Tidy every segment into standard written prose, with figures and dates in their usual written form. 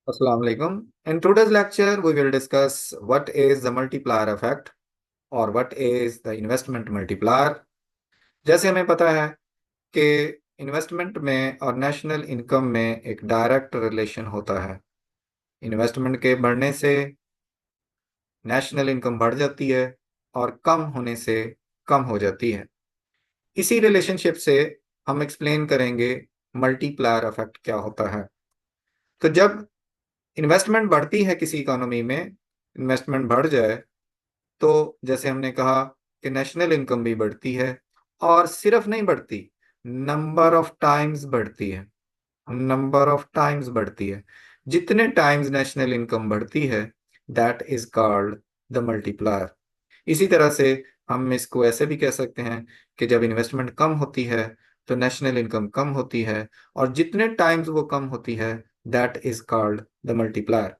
Assalamu alaikum. In today's lecture, we will discuss what is the multiplier effect or what is the investment multiplier. जैसे हमें पता है कि investment में और नेशनल इनकम में एक डायरेक्ट रिलेशन होता है। इन्वेस्टमेंट के बढ़ने से नेशनल इनकम बढ़ जाती है और कम होने से कम हो जाती है। इसी रिलेशनशिप से हम एक्सप्लेन करेंगे मल्टीप्लायर इफेक्ट क्या होता है। तो जब इन्वेस्टमेंट बढ़ती है किसी इकोनॉमी में, इन्वेस्टमेंट बढ़ जाए तो जैसे हमने कहा कि नेशनल इनकम भी बढ़ती है और सिर्फ नहीं बढ़ती, नंबर ऑफ टाइम्स बढ़ती है। नंबर ऑफ टाइम्स बढ़ती है। जितने टाइम्स नेशनल इनकम बढ़ती है, that is called the multiplier. इसी तरह से हम इसको ऐसे भी कह सकते हैं कि जब इन्वेस्टमेंट कम होती है तो नेशनल इनकम कम होती है, और जितने टाइम्स वो कम होती है, that is called the multiplier.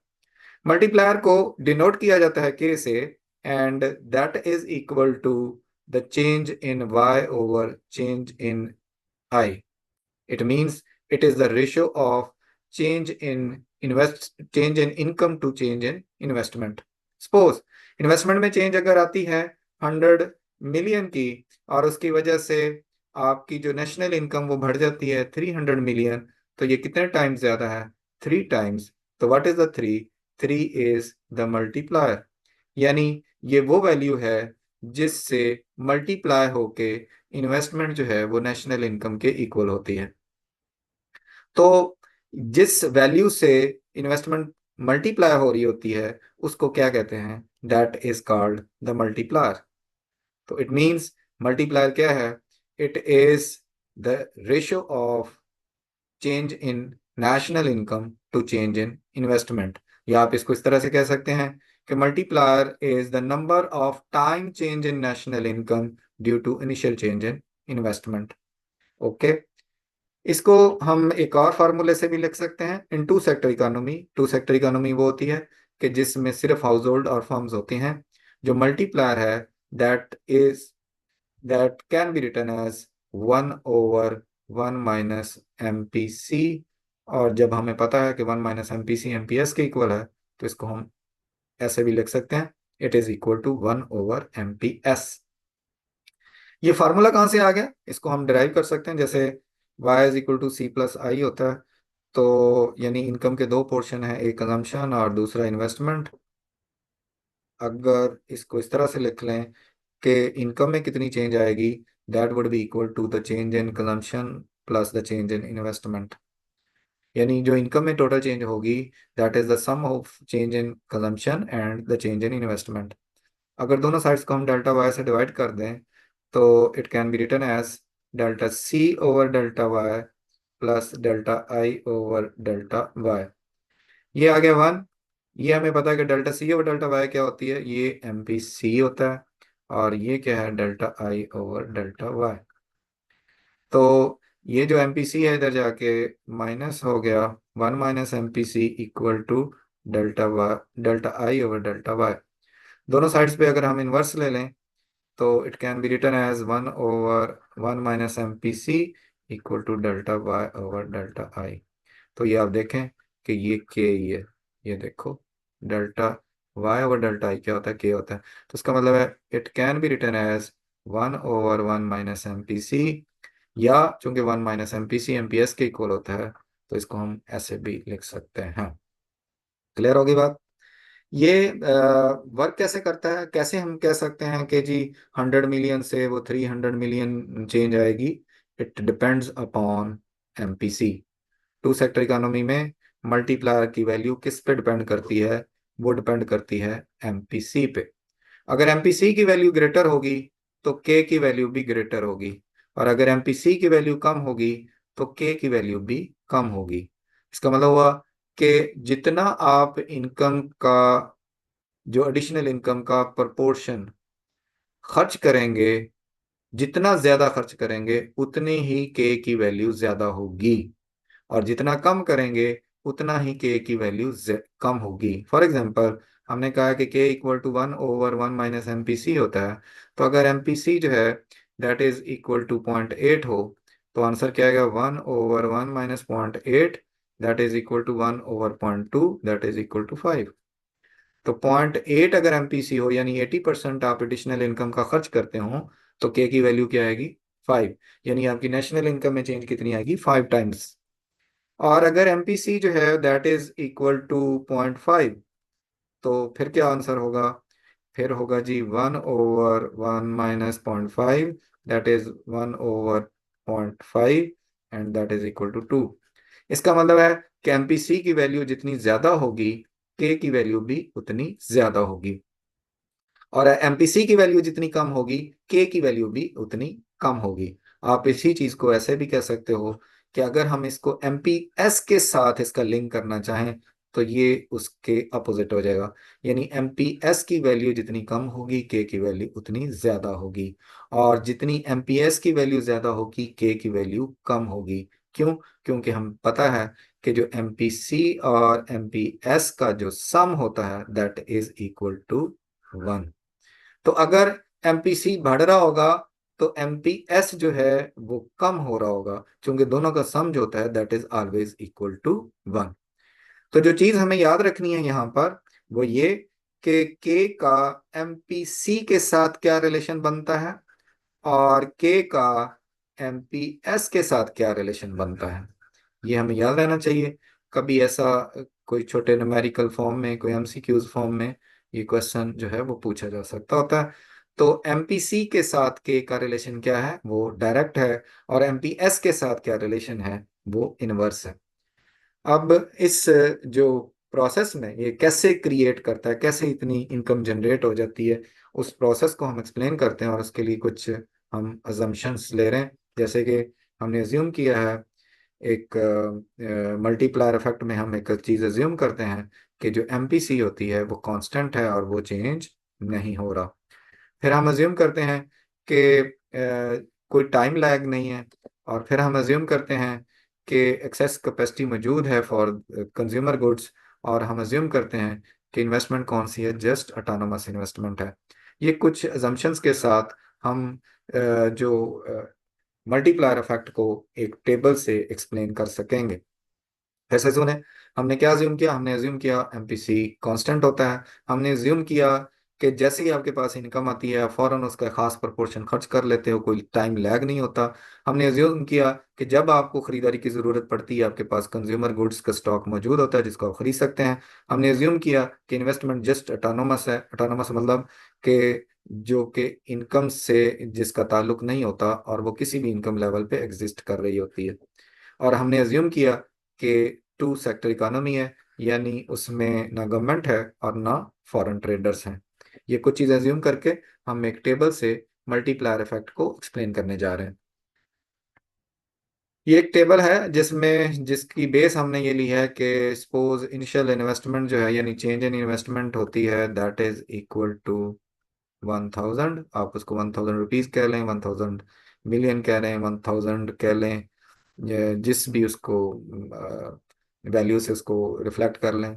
Multiplier को डिनोट किया जाता है के से, and that is equal to the change in Y over change in I. It means it is the ratio of change in income to change in investment. Suppose investment में change अगर आती है 100 million की, और उसकी वजह से आपकी जो नेशनल इनकम वो बढ़ जाती है 300 मिलियन, तो ये कितने टाइम्स ज्यादा है? 3 टाइम्स। तो what is the three? Three is the multiplier. यानी ये वो वैल्यू है जिससे मल्टीप्लाई होके इन्वेस्टमेंट जो है वो नेशनल इनकम के इक्वल होती है। तो जिस वैल्यू से इन्वेस्टमेंट मल्टीप्लाई हो रही होती है उसको क्या कहते हैं? That is called the multiplier. तो इट मींस मल्टीप्लायर क्या है? It is the ratio of change in national income to change in investment. या आप इसको इस तरह से कह सकते हैं कि multiplier is the number of time change in national income due to initial change in investment. Okay. इसको हम एक और फार्मूले से भी लिख सकते हैं, in two sector economy. Two sector economy वो होती है कि जिसमें सिर्फ हाउस होल्ड और फर्म्स होती हैं। जो मल्टीप्लायर है, that is that can be written as 1/1 - MPC। और जब हमें पता है कि 1 - MPC MPS के इक्वल है, तो इसको हम ऐसे भी लिख सकते हैं, it is equal to 1/MPS। ये फार्मूला कहाँ से आ गया? इसको हम डिराइव कर सकते हैं, जैसे y = C+I होता है। तो यानी इनकम के दो पोर्शन है, एक कंजम्पशन और दूसरा इन्वेस्टमेंट। अगर इसको इस तरह से लिख लें कि इनकम में कितनी चेंज आएगी, that would be equal to the change in consumption plus the change in investment. यानी जो इनकम में टोटल चेंज होगी, that is the sum of change in consumption and the change in investment. अगर दोनों sides को हम delta Y से divide कर दें, तो it can be written as delta C/डेल्टा वाई प्लस डेल्टा I/डेल्टा वाई। ये आ गया 1। ये हमें पता है कि डेल्टा C/डेल्टा वाई क्या होती है, ये MPC होता है। और ये क्या है? डेल्टा I/डेल्टा वाई। तो ये जो MPC है इधर जाके माइनस हो गया, 1 - MPC इक्वल टू डेल्टा I/डेल्टा वाई। दोनों साइड्स पे अगर हम इन्वर्स ले लें, तो it can be written as 1/1 - MPC equal to delta Y/डेल्टा I। तो ये आप देखें कि ये के ये देखो, डेल्टा Y/डेल्टा I क्या होता है? के होता है। तो इसका मतलब है it can be written as 1/1 - MPC, या चूंकि 1 - MPC MPS के इक्वल होता है, तो इसको हम ऐसे भी लिख सकते हैं। क्लियर होगी बात? ये वर्क कैसे करता है? कैसे हम कह सकते हैं कि जी 100 मिलियन से वो 300 मिलियन चेंज आएगी? It depends upon MPC। Two sector economy में मल्टीप्लायर की वैल्यू किस पे डिपेंड करती है? वो डिपेंड करती है MPC पे। अगर MPC की वैल्यू ग्रेटर होगी तो K की वैल्यू भी ग्रेटर होगी, और अगर MPC की वैल्यू कम होगी तो K की वैल्यू भी कम होगी। इसका मतलब हुआ कि जितना आप इनकम का, जो एडिशनल इनकम का प्रोपोर्शन खर्च करेंगे, जितना ज्यादा खर्च करेंगे उतनी ही के की वैल्यू ज्यादा होगी, और जितना कम करेंगे उतना ही के की वैल्यू कम होगी। फॉर एग्जांपल, हमने कहा कि के इक्वल टू 1/1 - MPC होता है। तो अगर MPC जो है दैट इज इक्वल टू 0.8 हो, तो आंसर क्या आएगा? 1/1 - 0.8, that is equal to 1/0.2 that is equal to 5। तो 0.8 अगर एमपीसी हो यानी 80% आप एडिशनल इनकम का खर्च करते हो तो के की वैल्यू क्या आएगी? 5। यानी आपकी नेशनल इनकम में चेंज कितनी आएगी? 5 टाइम्स। और अगर एमपीसी जो है दैट इज इक्वल टू 0.5 तो फिर क्या आंसर होगा? फिर होगा जी 1/1 - 0.5 that is 1/0.5 and that is equal to 2। इसका मतलब है कि एमपीसी की वैल्यू जितनी ज्यादा होगी के की वैल्यू भी उतनी ज्यादा होगी, और एमपीसी की वैल्यू जितनी कम होगी के की वैल्यू भी उतनी कम होगी। आप इसी चीज को ऐसे भी कह सकते हो कि अगर हम इसको एमपीएस के साथ इसका लिंक करना चाहें तो ये उसके अपोजिट हो जाएगा। यानी एमपीएस की वैल्यू जितनी कम होगी के की वैल्यू उतनी ज्यादा होगी, और जितनी एमपीएस की वैल्यू ज्यादा होगी के की वैल्यू कम होगी। क्यों? क्योंकि हम पता है कि जो एमपीसी और एमपीएस का जो सम होता है दैट इज इक्वल टू 1। तो अगर एमपीसी बढ़ रहा होगा तो एमपीएस जो है वो कम हो रहा होगा, क्योंकि दोनों का सम जो होता है that is always equal to 1। तो जो चीज हमें याद रखनी है यहाँ पर वो ये कि के का एमपीसी के साथ क्या रिलेशन बनता है और के का एमपीएस के साथ क्या रिलेशन बनता है, ये हमें याद रहना चाहिए। कभी ऐसा कोई छोटे न्यूमेरिकल फॉर्म में, कोई एमसीक्यूज फॉर्म में ये क्वेश्चन जो है वो पूछा जा सकता होता है। तो एमपीसी के साथ के का रिलेशन क्या है? वो डायरेक्ट है, और एमपीएस के साथ क्या रिलेशन है? वो इनवर्स है। अब इस जो प्रोसेस में ये कैसे क्रिएट करता है, कैसे इतनी इनकम जनरेट हो जाती है, उस प्रोसेस को हम एक्सप्लेन करते हैं, और उसके लिए कुछ हम अजम्पशंस ले रहे हैं। जैसे कि हमने अज्यूम किया है एक मल्टीप्लायर इफेक्ट में हम एक चीज़ अज्यूम करते हैं कि जो एमपीसी होती है वो कांस्टेंट है और वो चेंज नहीं हो रहा। फिर हम अज्यूम करते हैं कि कोई टाइम लैग नहीं है, और फिर हम अज्यूम करते हैं कि एक्सेस कैपेसिटी मौजूद है फॉर कंज्यूमर गुड्स, और हम अज्यूम करते हैं कि इन्वेस्टमेंट कौन सी है? जस्ट ऑटोनोमस इन्वेस्टमेंट है। ये कुछ अजम्पशंस के साथ हम जो मल्टीप्लायर इफेक्ट को एक टेबल से एक्सप्लेन कर सकेंगे। ऐसे सुने, हमने क्या अज्यूम किया? हमने अज्यूम किया एमपीसी कांस्टेंट होता है। हमने अज्यूम किया कि जैसे ही आपके पास इनकम आती है आप फौरन उसका खास प्रोपोर्शन खर्च कर लेते हो, कोई टाइम लैग नहीं होता। हमने अज्यूम किया कि जब आपको खरीदारी की ज़रूरत पड़ती है आपके पास कंज्यूमर गुड्स का स्टॉक मौजूद होता है जिसको आप खरीद सकते हैं। हमने अज्यूम किया कि इन्वेस्टमेंट जस्ट ऑटोनोमस है। ऑटोनोमस मतलब कि जो कि इनकम से जिसका ताल्लुक नहीं होता और वो किसी भी इनकम लेवल पे एग्जिस्ट कर रही होती है। और हमने अज्यूम किया कि टू सेक्टर इकोनॉमी है, यानी उसमें ना गवर्नमेंट है और ना फॉरेन ट्रेडर्स हैं। ये कुछ चीज़ अज्यूम करके हम एक टेबल से मल्टीप्लायर इफेक्ट को एक्सप्लेन करने जा रहे हैं। ये एक टेबल है जिसकी बेस हमने ये ली है कि सपोज इनिशियल इन्वेस्टमेंट जो है यानी चेंज इन इन्वेस्टमेंट होती है दैट इज इक्वल टू 1000। आप उसको 1000 रुपीज कह लें, 1000 मिलियन कह लें, 1000 कह लें, जिस भी उसको वैल्यू से उसको रिफ्लेक्ट कर लें।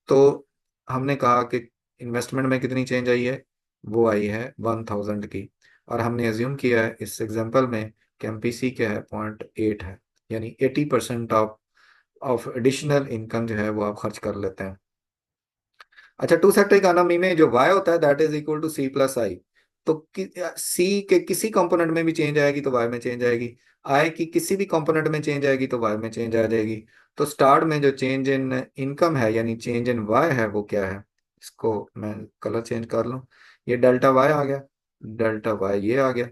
तो हमने कहा कि इन्वेस्टमेंट में कितनी चेंज आई है? वो आई है 1000 की। और हमने एज्यूम किया है इस एग्जांपल में कि एमपीसी क्या है? 0.8 है, यानी 80% ऑफ एडिशनल इनकम जो है वो आप खर्च कर लेते हैं। अच्छा, टू सेक्टर इकोनॉमी में जो y होता है that is equal to C+I। तो सी के किसी कंपोनेंट में भी चेंज आएगी तो y में चेंज आएगी, आई की किसी भी कंपोनेंट में चेंज आएगी तो y में चेंज आ जाएगी। तो स्टार्ट में जो चेंज इन इनकम है यानी चेंज इन y है वो क्या है? इसको मैं कलर चेंज कर लूँ, ये डेल्टा y आ गया, डेल्टा y ये आ गया।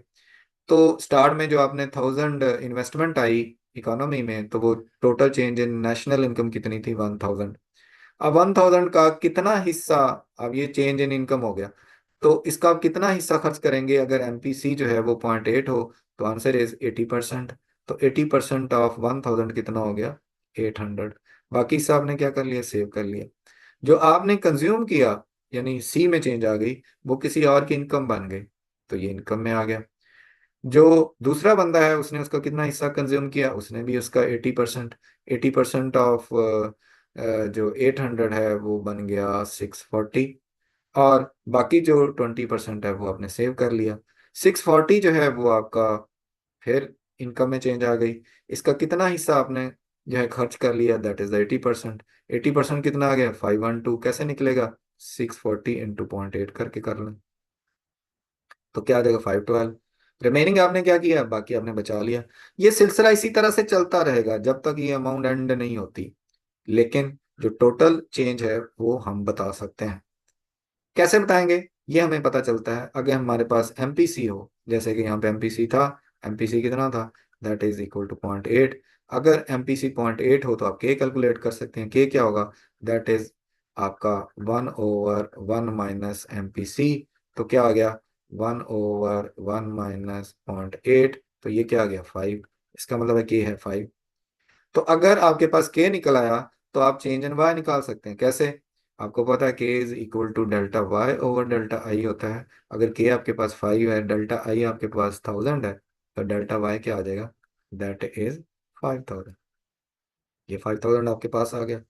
तो स्टार्ट में जो आपने 1000 इन्वेस्टमेंट आई इकोनॉमी में तो वो total change in national income कितनी थी? 1000। अब 1000 का कितना हिस्सा, अब ये चेंज इन इनकम हो गया, तो इसका आप कितना हिस्सा खर्च करेंगे? अगर एमपीसी जो है वो 0.8 हो तो आंसर इज 80%। तो 80% ऑफ 1000 कितना हो गया? 800। बाकी हिस्सा आपने क्या कर लिया? सेव कर लिया। जो आपने कंज्यूम किया यानी सी में चेंज आ गई, वो किसी और की इनकम बन गई, तो ये इनकम में आ गया। जो दूसरा बंदा है उसने उसका कितना हिस्सा कंज्यूम किया? उसने भी उसका 80%। 80% ऑफ जो 800 है वो बन गया 640। और बाकी जो 20% है वो आपने सेव कर लिया। 640 जो है वो आपका फिर इनकम में चेंज आ गई। इसका कितना हिस्सा आपने जो है खर्च कर लिया, दैट इज 80%। 80% कितना आ गया, 512, कैसे निकलेगा, 640 इंटू 0.8 करके कर लें, तो क्या आ जाएगा, 512। रिमेनिंग आपने क्या किया, बाकी आपने बचा लिया। ये सिलसिला इसी तरह से चलता रहेगा जब तक ये अमाउंट एंड नहीं होती, लेकिन जो टोटल चेंज है वो हम बता सकते हैं। कैसे बताएंगे, ये हमें पता चलता है अगर हमारे पास एमपीसी हो, जैसे कि यहाँ पे एमपीसी था। एमपीसी कितना था, दैट इज इक्वल टू 0.8। अगर एमपीसी 0.8 हो तो आप के कैलकुलेट कर सकते हैं, के क्या होगा, दैट इज आपका 1/1 माइनस एमपीसी। तो क्या आ गया, 1/1 माइनस 0.8, तो ये क्या आ गया, 5। इसका मतलब है के है 5। तो अगर आपके पास के निकल आया तो आप चेंज इन वाई निकाल सकते हैं। कैसे, आपको पता है K is equal to delta Y over delta I होता है। अगर के आपके पास 5 है, डेल्टा आई आपके पास 1000 है, तो डेल्टा वाई क्या आ जाएगा, दैट इज 5000। ये 5000 आपके पास आ गया।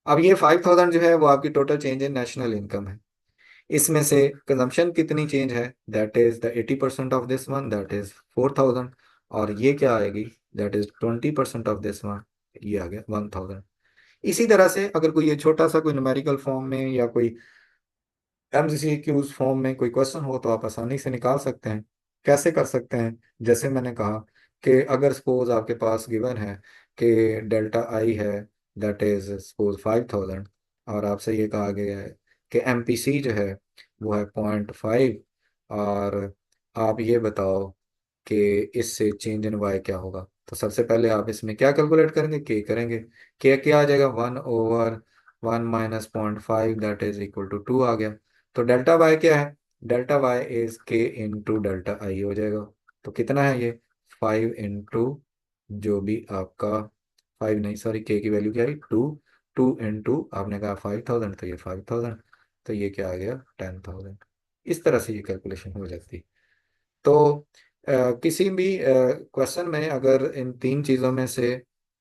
अब ये 5000 जो है वो आपकी total change in national income है। इसमें से कंजम्पशन कितनी चेंज है, that is the 80% of this one, that is 4000। और ये क्या आएगी, that is 20% of this one, ये आ गया 1000। इसी तरह से अगर कोई ये छोटा सा कोई न्यूमेरिकल फॉर्म में या कोई एमसीक्यूज फॉर्म में कोई क्वेश्चन हो तो आप आसानी से निकाल सकते हैं। कैसे कर सकते हैं, जैसे मैंने कहा कि अगर सपोज आपके पास गिवन है कि डेल्टा आई है, दैट इज सपोज 5000, और आपसे ये कहा गया है कि एमपीसी जो है वो है 0.5, और आप ये बताओ कि इससे चेंज इन वाई क्या होगा। तो सबसे पहले आप इसमें क्या कैलकुलेट करेंगे, के करेंगे। के क्या आ जाएगा, 1/1 minus 0.5, that is equal to 2 आ गया। तो डेल्टा वाई क्या है, delta Y is K into delta I हो जाएगा। तो कितना है ये, 5 इंटू जो भी आपका, 5 नहीं सॉरी, के की वैल्यू क्या है, 2। 2 इंटू आपने कहा 5000, तो ये 5000, तो ये क्या आ गया, 10,000। इस तरह से ये कैलकुलेशन हो जाती है। तो किसी भी क्वेश्चन में अगर इन तीन चीज़ों में से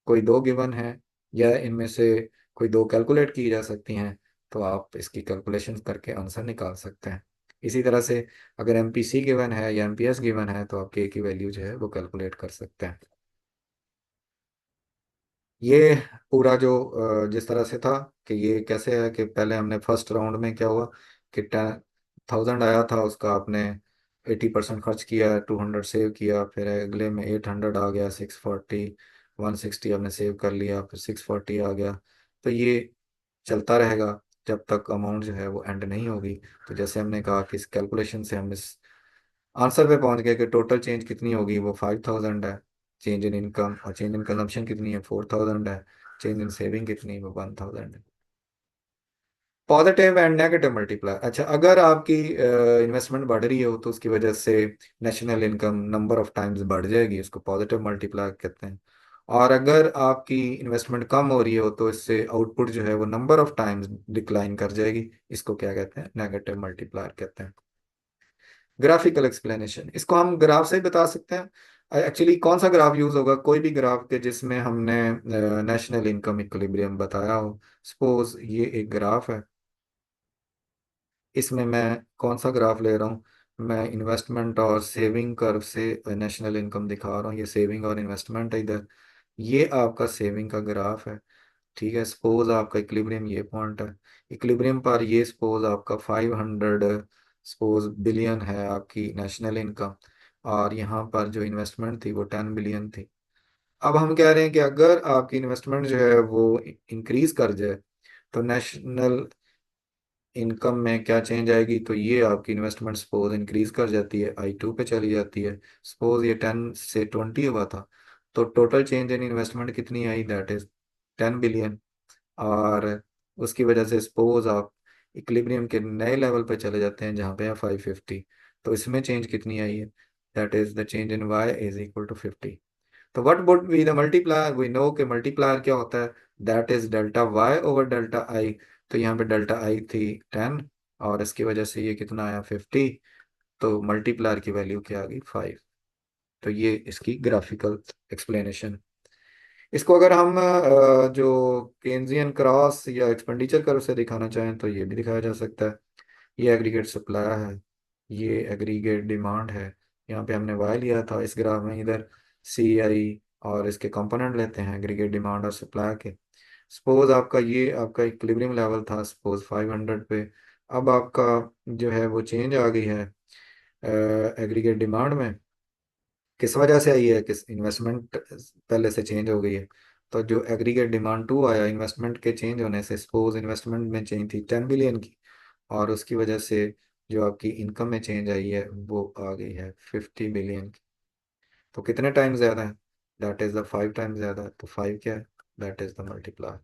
कोई दो गिवन है, या इनमें से कोई दो कैलकुलेट की जा सकती हैं, तो आप इसकी कैलकुलेशन करके आंसर निकाल सकते हैं। इसी तरह से अगर एमपीसी गिवन है या एमपीएस गिवन है तो आप के की वैल्यू जो है वो कैलकुलेट कर सकते हैं। ये पूरा जो जिस तरह से था कि ये कैसे है कि पहले हमने फर्स्ट राउंड में क्या हुआ कि 10,000 आया था, उसका आपने 80% खर्च किया, 200 सेव किया, फिर अगले में 800 आ गया, 640, 160 आपने सेव कर लिया, फिर 640 आ गया। तो ये चलता रहेगा जब तक अमाउंट जो है वो एंड नहीं होगी। तो जैसे हमने कहा कि इस कैलकुलेशन से हम इस आंसर पे पहुंच गए कि टोटल चेंज कितनी होगी, वो 5000 है। चेंज इन इनकम और चेंज इन कंजम्पशन कितनी है, 4000 है। चेंज इन सेविंग कितनी है, वो 1000 है। पॉजिटिव एंड नेगेटिव मल्टीप्लाई, अच्छा अगर आपकी इन्वेस्टमेंट बढ़ रही हो तो उसकी वजह से national income number of times बढ़ जाएगी, इसको पॉजिटिव मल्टीप्लाई कहते हैं। और अगर आपकी इन्वेस्टमेंट कम हो रही हो तो इससे आउटपुट जो है वो नंबर ऑफ टाइम्स डिक्लाइन कर जाएगी, इसको क्या कहते हैं, नेगेटिव मल्टीप्लायर कहते हैं। ग्राफिकल एक्सप्लेनेशन, इसको हम ग्राफ से ही बता सकते हैं। एक्चुअली कौन सा ग्राफ यूज होगा, कोई भी ग्राफ के जिसमें हमने नेशनल इनकम इक्विलिब्रियम बताया हो। सपोज ये एक ग्राफ है, इसमें मैं कौन सा ग्राफ ले रहा हूँ, मैं इन्वेस्टमेंट और सेविंग कर्व से नेशनल इनकम दिखा रहा हूँ। ये सेविंग और इन्वेस्टमेंट है इधर, ये आपका सेविंग का ग्राफ है। ठीक है, सपोज आपका इक्विलिब्रियम ये पॉइंट है, इक्विलिब्रियम पर ये सपोज आपका 500 सपोज बिलियन है आपकी नेशनल इनकम, और यहाँ पर जो इन्वेस्टमेंट थी वो 10 बिलियन थी। अब हम कह रहे हैं कि अगर आपकी इन्वेस्टमेंट जो है वो इंक्रीज कर जाए तो नेशनल इनकम में क्या चेंज आएगी, तो ये आपकी इन्वेस्टमेंट सपोज इंक्रीज कर जाती है, I2 पे चली जाती है। सपोज ये 10 से 20 हुआ था, तो टोटल चेंज इन इन्वेस्टमेंट कितनी आई, दैट इज 10 बिलियन। और उसकी वजह से सपोज आप इक्विलिब्रियम के नए लेवल पे चले जाते हैं जहाँ पे है 550, तो इसमें चेंज कितनी आई है, that is the change in Y is equal to 50। तो what would be the multiplier, we know कि मल्टीप्लायर क्या होता है, that is delta Y over delta I. तो यहाँ पे डेल्टा आई थी 10, और इसकी वजह से ये कितना आया 50, तो मल्टीप्लायर की वैल्यू क्या आ गई 5। तो ये इसकी ग्राफिकल एक्सप्लेनेशन। इसको अगर हम जो केन्जियन क्रॉस या एक्सपेंडिचर कर्व से दिखाना चाहें तो ये भी दिखाया जा सकता है। ये एग्रीगेट सप्लाई है, ये एग्रीगेट डिमांड है। यहाँ पे हमने वाई लिया था इस ग्राफ में, इधर CI और इसके कंपोनेंट लेते हैं एग्रीगेट डिमांड और सप्लाई के। सपोज आपका ये आपका इक्विलिब्रियम लेवल था सपोज 500 पे। अब आपका जो है वो चेंज आ गई है एग्रीगेट डिमांड में। किस वजह से आई है, किस इन्वेस्टमेंट पहले से चेंज हो गई है। तो जो एग्रीगेट डिमांड टू आया इन्वेस्टमेंट के चेंज होने से, सपोज इन्वेस्टमेंट में चेंज थी 10 बिलियन की, और उसकी वजह से जो आपकी इनकम में चेंज आई है वो आ गई है 50 बिलियन की। तो कितने टाइम ज़्यादा है, दैट इज़ द 5 टाइम ज़्यादा है। तो 5 क्या है, दैट इज़ द मल्टीप्लाई।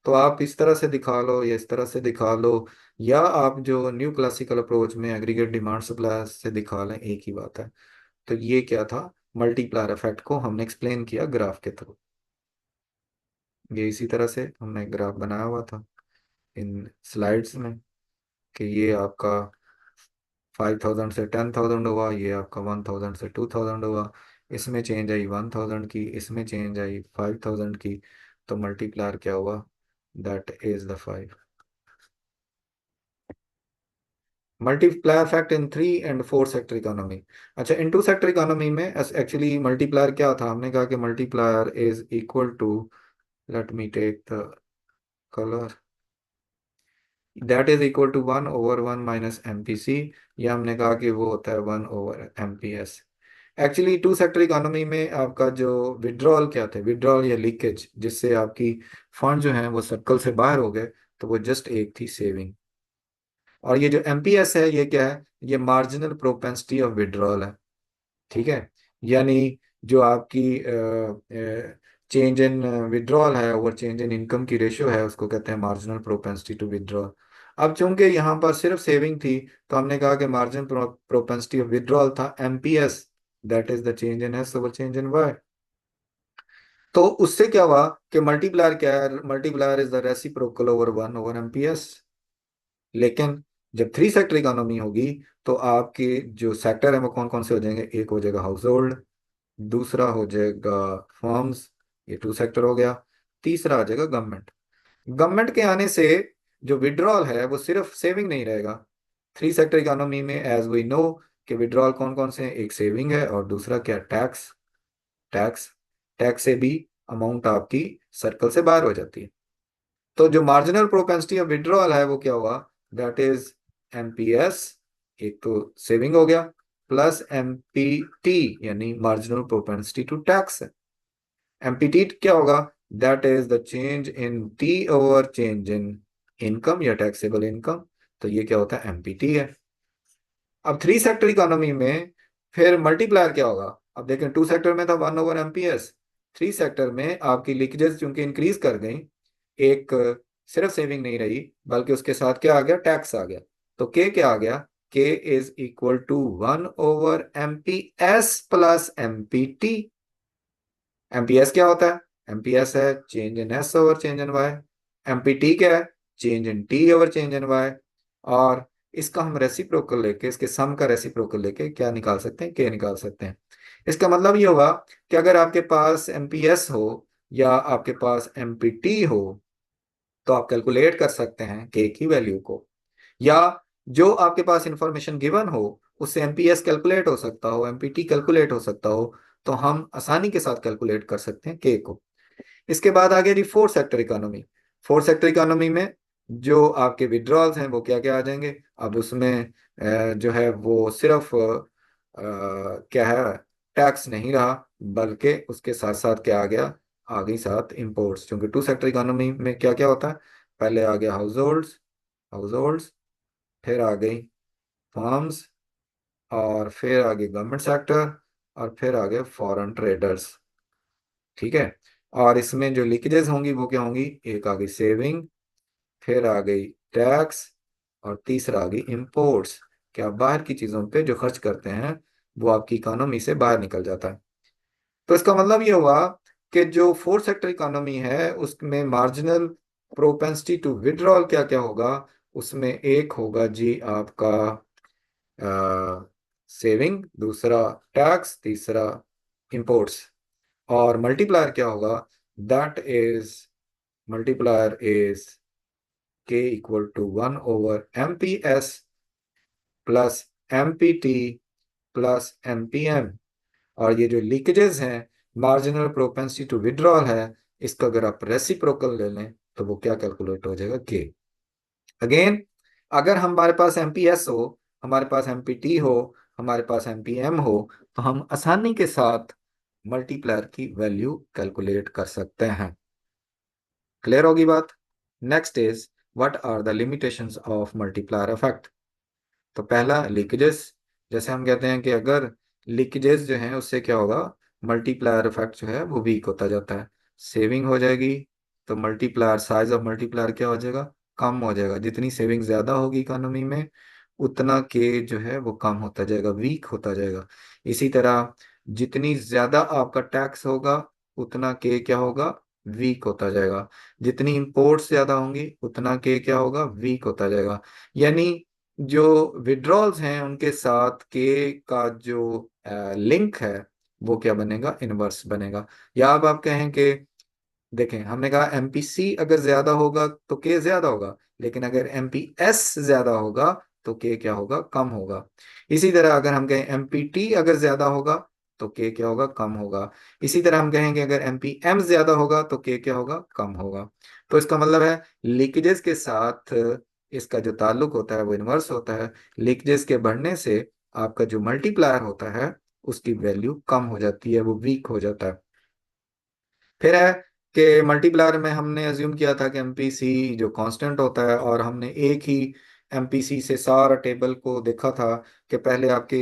तो आप इस तरह से दिखा लो या इस तरह से दिखा लो, या आप जो न्यू क्लासिकल अप्रोच में एग्रीगेट डिमांड सप्लाई से दिखा लें, एक ही बात है। तो ये क्या था, मल्टीप्लायर इफेक्ट को हमने एक्सप्लेन किया ग्राफ के थ्रू। ये इसी तरह से हमने ग्राफ बनाया हुआ था इन स्लाइड्स में, कि ये आपका 5,000 से 10,000 हुआ, ये आपका 1,000 से 2,000 हुआ, इसमें चेंज आई 1,000 की, इसमें चेंज आई 5,000 की। तो मल्टीप्लायर क्या हुआ, that is the 5। Multiplier effect in 3 and 4 sector economy. अच्छा, इन 2 सेक्टर इकोनॉमी में एक्चुअली मल्टीप्लायर क्या था, हमने कहा कि multiplier is equal to, let me take the colour, that is equal to 1/1 - MPC, या हमने कहा कि वो होता है 1/MPS। एक्चुअली 2 सेक्टर इकोनॉमी में आपका जो विड्रॉल क्या थे, विड्रॉल या लीकेज, जिससे आपकी फंड जो है वो सर्कल से बाहर हो गए, तो वो जस्ट एक थी सेविंग। और ये जो एमपीएस है ये क्या है, ये मार्जिनल प्रोपेंसिटी ऑफ विड्रॉल है। ठीक है, यानी जो आपकी चेंज इन विड्रॉल है ओवर चेंज इन इनकम की रेशियो है, उसको कहते हैं मार्जिनल प्रोपेंसिटी टू विड्रॉल। अब चूंकि यहाँ पर सिर्फ सेविंग थी, तो हमने कहा कि मार्जिनल प्रोपेंसिटी ऑफ विड्रॉल था MPS, that is the change in S over change in Y. तो उससे क्या हुआ कि मल्टीप्लायर क्या है, multiplier is the reciprocal over 1/MPS। लेकिन जब 3 सेक्टर इकोनॉमी होगी, तो आपके जो सेक्टर है वो कौन कौन से हो जाएंगे, एक हो जाएगा हाउस होल्ड, दूसरा हो जाएगा फर्म्स, ये 2 सेक्टर हो गया, तीसरा आ जाएगा गवर्नमेंट। गवर्नमेंट के आने से जो विड्रॉल है वो सिर्फ सेविंग नहीं रहेगा। 3 सेक्टर इकोनॉमी में एज वी नो कि विड्रॉल कौन कौन से हैं, एक सेविंग है और दूसरा क्या, टैक्स। टैक्स, टैक्स से भी अमाउंट आपकी सर्कल से बाहर हो जाती है। तो जो मार्जिनल प्रोपेंसिटी ऑफ विड्रॉल है वो क्या हुआ, दैट इज एमपीएस, एक तो सेविंग हो गया, प्लस एमपीटी यानी मार्जिनल प्रोपेंसिटी टू टैक्स है। एमपीटी क्या होगा, that is the change in T over change in income या टैक्सेबल इनकम। तो ये क्या होता है, एमपीटी है। अब 3 सेक्टर इकोनॉमी में फिर मल्टीप्लायर क्या होगा, अब देखें 2 सेक्टर में था 1/MPS, 3 सेक्टर में आपकी लीकेजेस चूंकि इंक्रीज कर गई, एक सिर्फ सेविंग नहीं रही बल्कि उसके साथ क्या आ गया, टैक्स आ गया। तो के क्या आ गया, K is equal to 1/MPS plus MPT. MPS क्या होता है, एमपीएस है change in S over change in Y. MPT क्या है, change in T over change in Y. और इसका हम रेसिप्रोकल लेके, इसके सम का रेसिप्रोकल लेके क्या निकाल सकते हैं, के निकाल सकते हैं। इसका मतलब ये होगा कि अगर आपके पास एमपीएस हो या आपके पास एमपीटी हो, तो आप कैलकुलेट कर सकते हैं के की वैल्यू को, या जो आपके पास इंफॉर्मेशन गिवन हो उससे एमपीएस कैलकुलेट हो सकता हो, एमपीटी कैलकुलेट हो सकता हो, तो हम आसानी के साथ कैलकुलेट कर सकते हैं के को। इसके बाद आ गया जी 4 सेक्टर इकोनॉमी। 4 सेक्टर इकोनॉमी में जो आपके विड्रॉल्स हैं वो क्या क्या आ जाएंगे, अब उसमें जो है वो सिर्फ क्या है, टैक्स नहीं रहा, बल्कि उसके साथ साथ क्या आ गया, आ गई साथ इंपोर्ट्स। क्योंकि 2 सेक्टर इकोनॉमी में क्या क्या होता है, पहले आ गया हाउस होल्ड्स, हाउस होल्ड्स, फिर आ गई फार्म्स, और फिर आ गई गवर्नमेंट सेक्टर, और फिर आ गए फॉरेन ट्रेडर्स। ठीक है, और इसमें जो लीकेजेस होंगी वो क्या होंगी, एक आ गई सेविंग, फिर आ गई टैक्स, और तीसरा आ गई इंपोर्ट्स। कि आप बाहर की चीज़ों पे जो खर्च करते हैं वो आपकी इकोनॉमी से बाहर निकल जाता है। तो इसका मतलब ये हुआ कि जो 4 सेक्टर इकोनॉमी है उसमें मार्जिनल प्रोपेंसिटी टू विड्रॉल क्या क्या होगा, उसमें एक होगा जी आपका सेविंग, दूसरा टैक्स, तीसरा इंपोर्ट्स। और मल्टीप्लायर क्या होगा, that is, multiplier is K equal to 1/MPS plus MPT plus MPM. और ये जो लीकेजेस हैं मार्जिनल प्रोपेंसिटी टू विड्रॉल है, इसका अगर आप रेसिप्रोकल ले लें तो वो क्या कैलकुलेट हो जाएगा, के। अगेन, अगर हमारे पास एमपीएस हो, हमारे पास एमपीटी हो, हमारे पास एमपीएम हो, तो हम आसानी के साथ मल्टीप्लायर की वैल्यू कैलकुलेट कर सकते हैं। क्लियर होगी बात। Next is, what are the limitations of multiplier effect. तो पहला, लीकेजेस। जैसे हम कहते हैं कि अगर लीकेजेस जो हैं उससे क्या होगा, मल्टीप्लायर इफेक्ट जो है वो वीक होता जाता है। सेविंग हो जाएगी, तो मल्टीप्लायर, साइज ऑफ मल्टीप्लायर क्या हो जाएगा, कम हो जाएगा। जितनी सेविंग ज्यादा होगी इकोनॉमी में, उतना के जो है वो कम होता जाएगा, वीक होता जाएगा। इसी तरह जितनी ज्यादा आपका टैक्स होगा, उतना के क्या होगा, वीक होता जाएगा। जितनी इंपोर्ट्स ज्यादा होंगी, उतना के क्या होगा, वीक होता जाएगा। यानी जो विड्रॉल्स हैं उनके साथ के का जो लिंक है वो क्या बनेगा, इनवर्स बनेगा। या अब आप कहें कि देखें, हमने कहा एमपीसी अगर ज्यादा होगा तो के ज्यादा होगा, लेकिन अगर एमपीएस ज्यादा होगा तो के क्या होगा, कम होगा। इसी तरह अगर हम कहें एमपीटी अगर ज्यादा होगा तो के क्या होगा, कम होगा। इसी तरह हम कहेंगे अगर एमपीएम ज्यादा होगा तो के क्या होगा, कम होगा। तो इसका मतलब है लीकेजेस के साथ इसका जो ताल्लुक होता है वो इनवर्स होता है। लीकेजेस के बढ़ने से आपका जो मल्टीप्लायर होता है उसकी वैल्यू कम हो जाती है, वो वीक हो जाता है। फिर है कि मल्टीप्लायर में हमने अज्यूम किया था कि एमपीसी जो कांस्टेंट होता है, और हमने एक ही एमपीसी से सारा टेबल को देखा था कि पहले आपके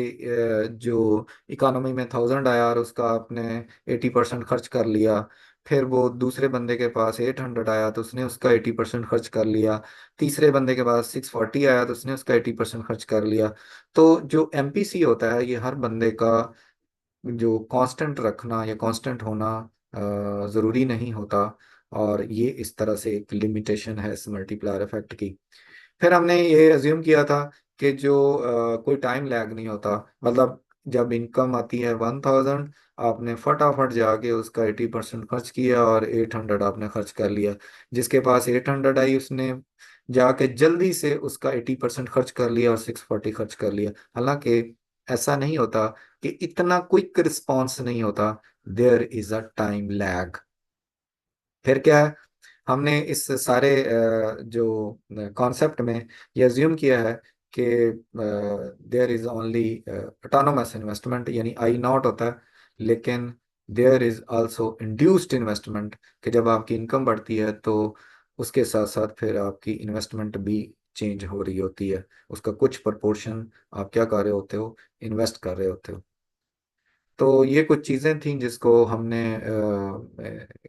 जो इकोनॉमी में 1000 आया और उसका आपने 80% खर्च कर लिया। फिर वो दूसरे बंदे के पास 800 आया तो उसने उसका 80% खर्च कर लिया। तीसरे बंदे के पास 640 आया तो उसने उसका 80% खर्च कर लिया। तो जो एमपीसी होता है ये हर बंदे का जो कांस्टेंट रखना या कांस्टेंट होना ज़रूरी नहीं होता। और ये इस तरह से एक लिमिटेशन है इस मल्टीप्लायर इफेक्ट की। फिर हमने ये अज्यूम किया था कि जो कोई टाइम लैग नहीं होता। मतलब जब इनकम आती है 1000, आपने फटाफट जाके उसका 80% खर्च किया और 800 आपने खर्च कर लिया। जिसके पास 800 आई उसने जाके जल्दी से उसका 80% खर्च कर लिया और 640 खर्च कर लिया। हालांकि ऐसा नहीं होता, कि इतना क्विक रिस्पॉन्स नहीं होता। There is a time lag. फिर क्या है, हमने इस सारे जो कॉन्सेप्ट में ये अज्यूम किया है कि there is only autonomous investment, यानी आई नॉट होता है। लेकिन there is also induced investment, कि जब आपकी इनकम बढ़ती है तो उसके साथ साथ फिर आपकी इन्वेस्टमेंट भी चेंज हो रही होती है। उसका कुछ प्रपोर्शन आप क्या कर रहे होते हो, इन्वेस्ट कर रहे होते हो। तो ये कुछ चीज़ें थी जिसको हमने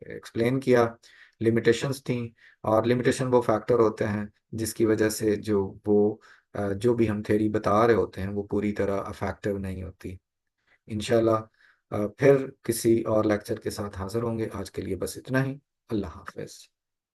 एक्सप्लेन किया। लिमिटेशंस थी, और लिमिटेशन वो फैक्टर होते हैं जिसकी वजह से जो भी हम थ्योरी बता रहे होते हैं वो पूरी तरह अफेक्टिव नहीं होती। इंशाल्लाह फिर किसी और लेक्चर के साथ हाजिर होंगे। आज के लिए बस इतना ही। अल्लाह हाफिज।